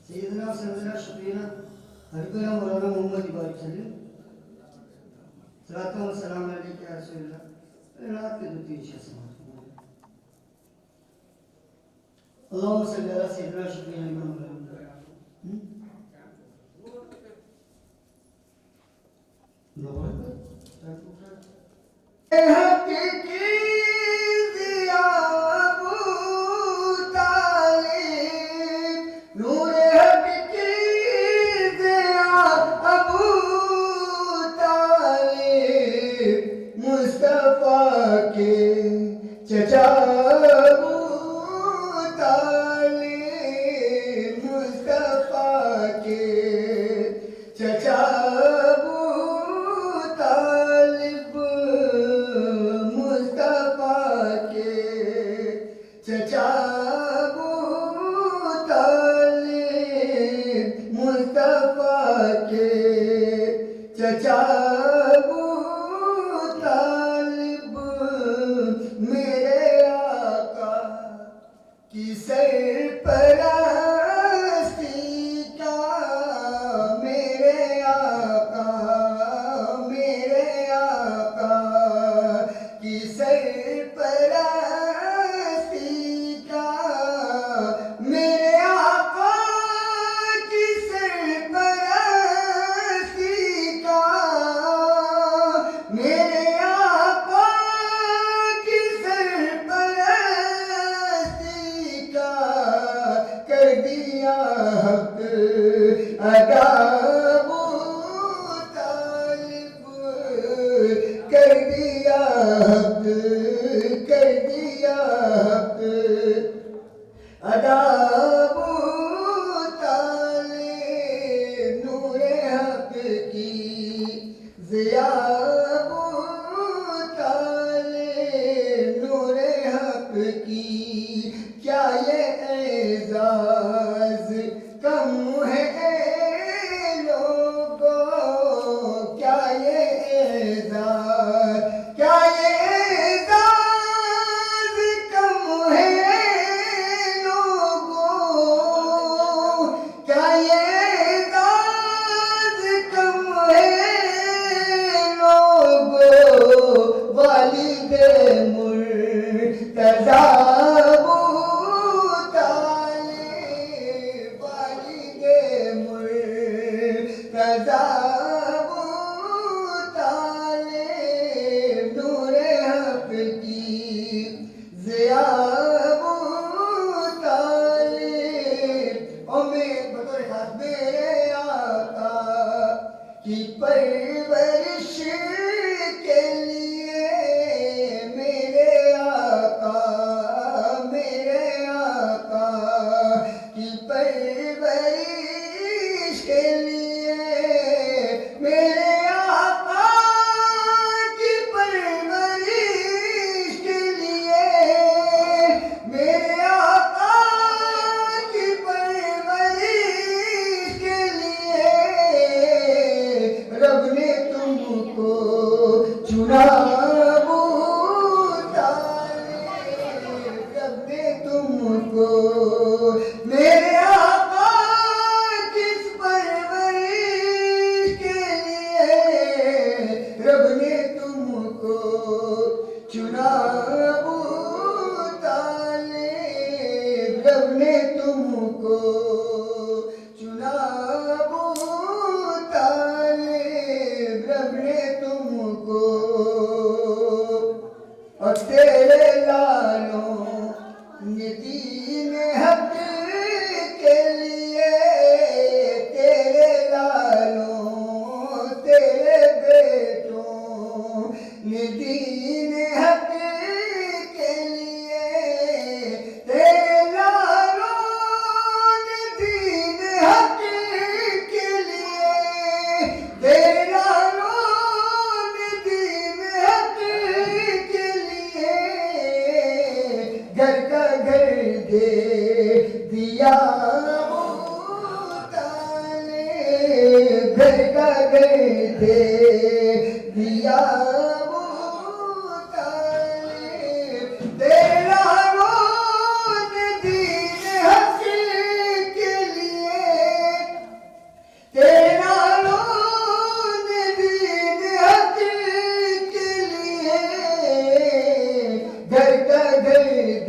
سیدنا سیدنا شفینا حبیبنا مولانا محمد بارک صلی صلاۃ و سلام علیک یا رسول اللہ رات کے دو تین شخص اللہم صلی علی سیدنا شفینا امام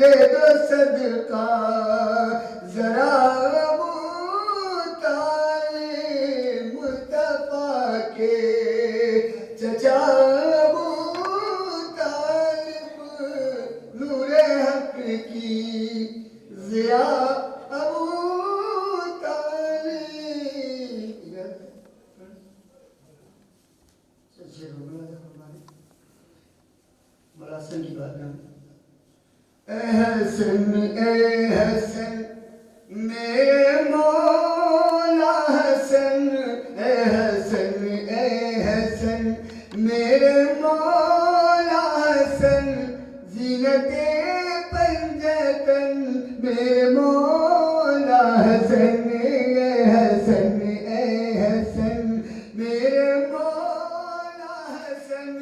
دے دو صدقہ ذرا ابو طالب مصطفیٰ کے چچا ابو طالب نور حق کی ضیا ابو حسن کی بات ہے اے حسن میرے مولا حسن اے حسن میرے مولا حسن زینت پنجتن میرے مولا حسن اے حسن میرے مولا حسن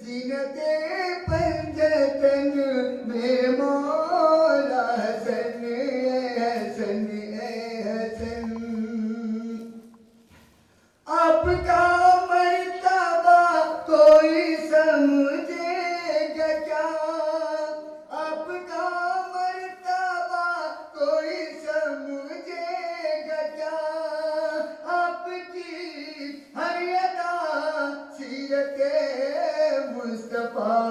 زینت پنجتن میرے مولا حسن حسن آپ کا مرتبہ کوئی سمجھے گا کیا آپ کا مرتبہ کوئی سمجھے گا کیا آپ کی ہر ادا سیرت مصطفیٰ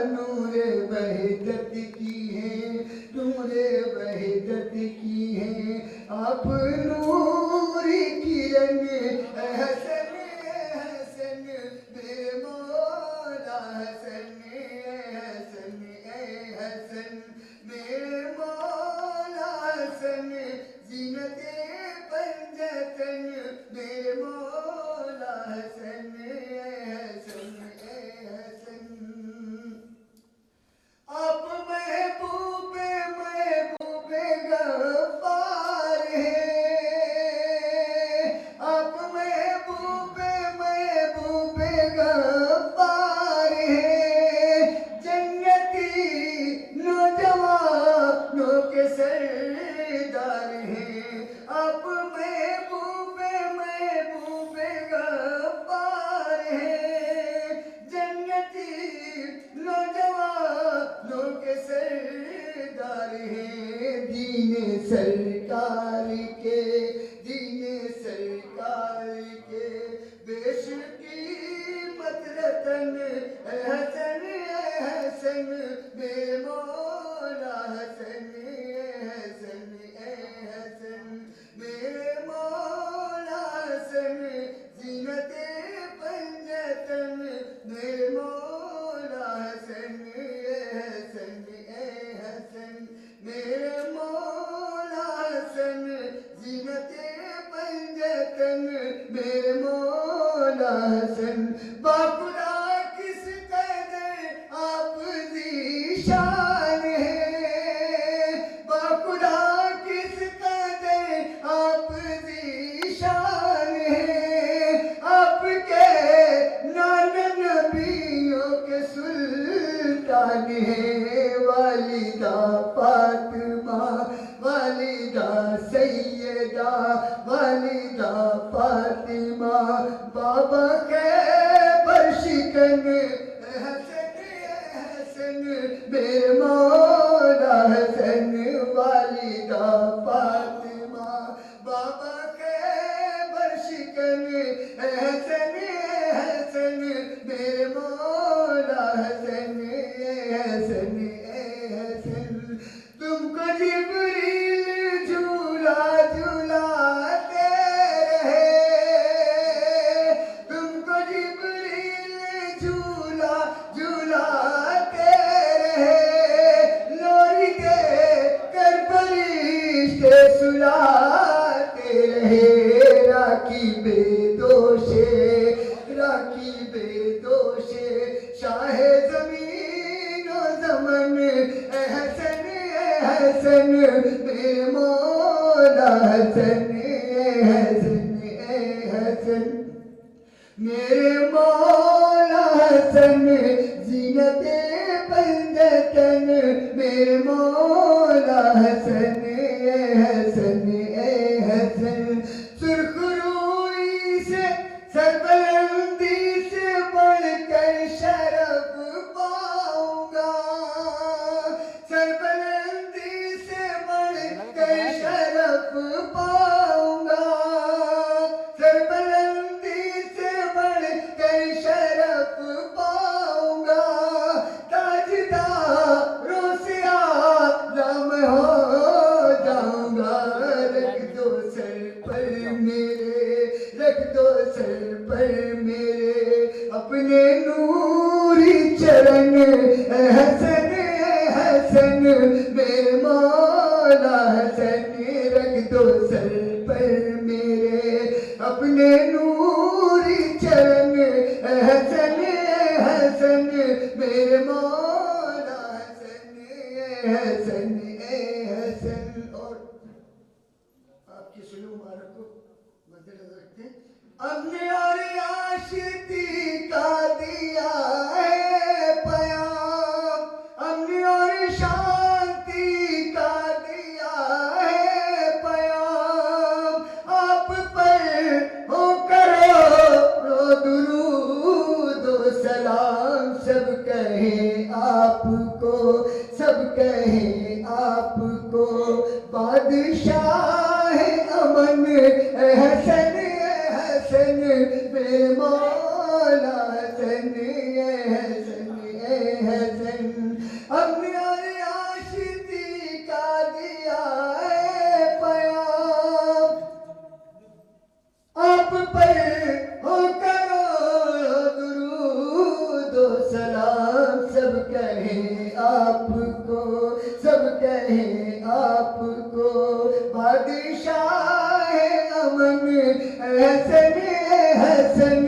نور وحدت کی ہے نور وحدت کی ہے آپ نور کرن حسن میرے مولا حسن میرے مولا حسن زینت پنجتن میرے مولا حسن آپ محبوب غفار ہیں آپ محبوب غفار ہیں جنتی نوجوانوں کے سردار ہیں آپ محبوب غفار ہیں جنتی نوجوانوں کے سردار ہیں دین سرکار کے بیش قیمت رتن حسن میرے مولا حسن میرے مولا حسن زینت پنجتن میرے مولا حسن میرے مولا حسن زینت پنجتن میرے مولا حسن باخدا کس قدر آپ ذیشان ہیں باخدا کس قدر آپ ذیشان ہیں آپ کے نان نبیوں کے سلطان ہیں والدہ فاطمہ والدہ سیدہ والدہ فاطمہ بابا کے برشکن حسن میرے مولا حسن والدہ فاطمہ بابا کے برشکن حسن میرے مولا حسن تم کو جبریل جھولا جھولاتے رہے تم کو جبریل جھولا جھولاتے رہے لوری دے کر فرشتے سلاتے رہے راکی بے دوشے شاہ زمین و زمن حسن میرے مولا حسن میرے مولا حسن زینت پنجتن میرے مولا حسن سرخ روئی سے سربلندی سے بڑھ کر شرف پاؤں گا سربلندی میرے مولا حسن رکھ دو سر پر میرے اپنے نوری چرن حسن حسن میرے مولا حسن حسن حسن اور آپ کی سلو مبارک کو مد نظر رکھتے ہیں اپنے اور عاشقی کا دیا ہے پیام اپنے اور شانتی کا دیا ہے پیام آپ پر ہو کرو درود و سلام سب کہیں آپ کو سب کہیں آپ کو بادشاہ امن حسن حسن میرے مولا حسن حسن حسن اپنے اور عاشقی کا دیا ہے پیام آپ پر ہو کرو درود و سلام سب کہیں آپ کو سب کہیں آپ کو بادشاہ امن حسن حسن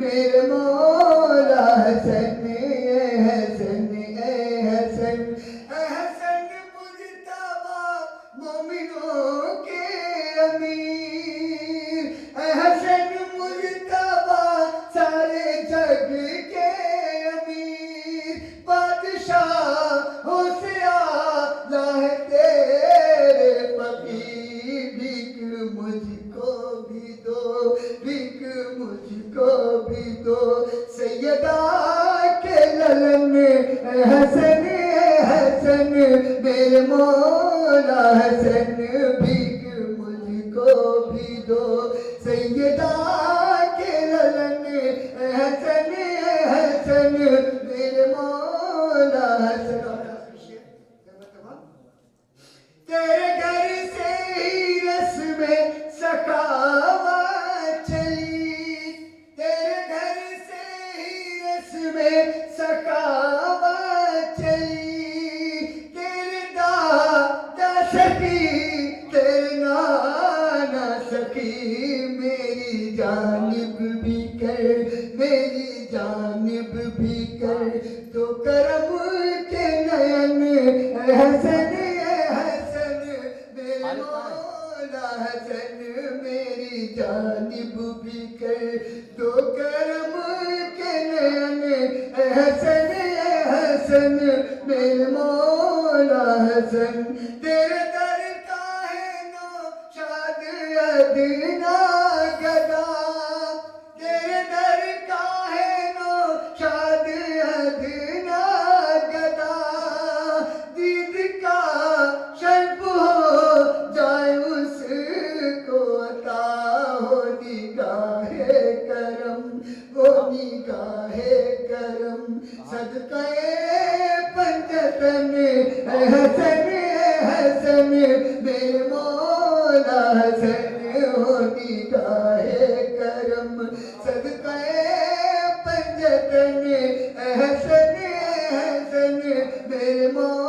میرے مولا حسن حسن حسن حسن مجتبی مومنوں کے امیر حسن مجتبی سارے جگ کے امیر بادشاہ ہو سے آلہ ہے تیرے فقیر بھیک مجھ کو بھی دو بھیک مجھ کو بھی دو سیدہ کے للن حسن حسن میرے مولا حسن بھیک مجھ کو بھی دو سیدہ کے للن حسن حسن میرے مولا حسن تیرے گھر سے ہی رسم سخاوت چلی تیرے گھر سے ہی رسم سخاوت چلی تیرے دادا سخی تیرے نانا سخی میری جانب بھی کر میری جانب بھی کر تو کرم کے نین حسن حسن میرے مولا حسن میری جانب بھی کر تو کرم کے نین حسن حسن میرے مولا حسن تیرے در کا ہے نو شاد ادنا گدا تیرے در کا ہے نو شاد ادنا گدا دید کا شرف ہو جائے اس کو عطا ہو نگاہ کرم وہ نگاہ کرم صدقہ پنجتن حسن حسن میرے مولا حسن ہو نگاہ کرم صدقہ پنجتن حسن حسن میرے مولا